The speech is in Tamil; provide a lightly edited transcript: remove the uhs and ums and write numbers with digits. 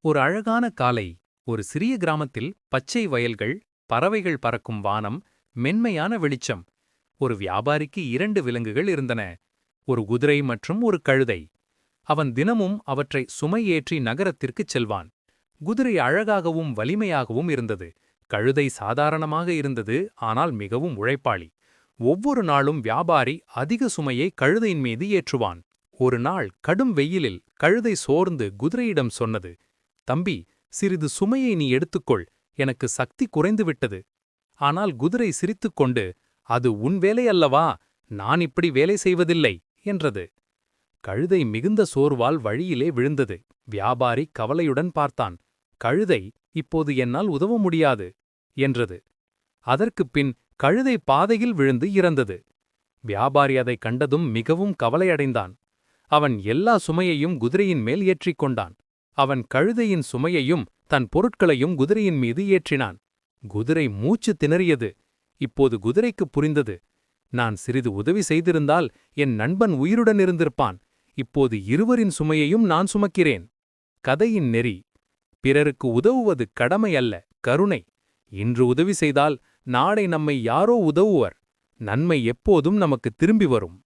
ஒரு அழகான காலை. ஒரு சிறிய கிராமத்தில் பச்சை வயல்கள், பறவைகள் பறக்கும் வானம், மென்மையான வெளிச்சம். ஒரு வியாபாரிக்கு 2 விலங்குகள் இருந்தன. ஒரு குதிரை மற்றும் ஒரு கழுதை. அவன் தினமும் அவற்றை சுமை ஏற்றி நகரத்திற்குச் செல்வான். குதிரை அழகாகவும் வலிமையாகவும் இருந்தது. கழுதை சாதாரணமாக இருந்தது, ஆனால் மிகவும் உழைப்பாளி. ஒவ்வொரு நாளும் வியாபாரி அதிக சுமையை கழுதையின் மீது ஏற்றுவான். ஒரு நாள் கடும் வெயிலில் கழுதை சோர்ந்து குதிரையிடம் சொன்னது, தம்பி, சிறிது சுமையை நீ எடுத்துக்கொள், எனக்கு சக்தி குறைந்துவிட்டது. ஆனால் குதிரை சிரித்துக்கொண்டு, அது உன் வேலை அல்லவா, நான் இப்படி வேலை செய்வதில்லை என்றது. கழுதை மிகுந்த சோர்வால் வழியிலே விழுந்தது. வியாபாரி கவலையுடன் பார்த்தான். கழுதை, இப்போது என்னால் உதவ முடியாது என்றது. அதற்குப் பின் கழுதை பாதையில் விழுந்து இறந்தது. வியாபாரி அதைக் கண்டதும் மிகவும் கவலையடைந்தான். அவன் எல்லா சுமையையும் குதிரையின் மேல் ஏற்றிக்கொண்டான். அவன் கழுதையின் சுமையையும் தன் பொருட்களையும் குதிரையின் மீது ஏற்றினான். குதிரை மூச்சு திணறியது. இப்போது குதிரைக்குப் புரிந்தது, நான் சிறிது உதவி செய்திருந்தால் என் நண்பன் உயிருடன் இருந்திருப்பான். இப்போது இருவரின் சுமையையும் நான் சுமக்கிறேன். கதையின் நெறி: பிறருக்கு உதவுவது கடமை அல்ல, கருணை. இன்று உதவி செய்தால் நாளை நம்மை யாரோ உதவுவர். நன்மை எப்போதும் நமக்கு திரும்பி வரும்.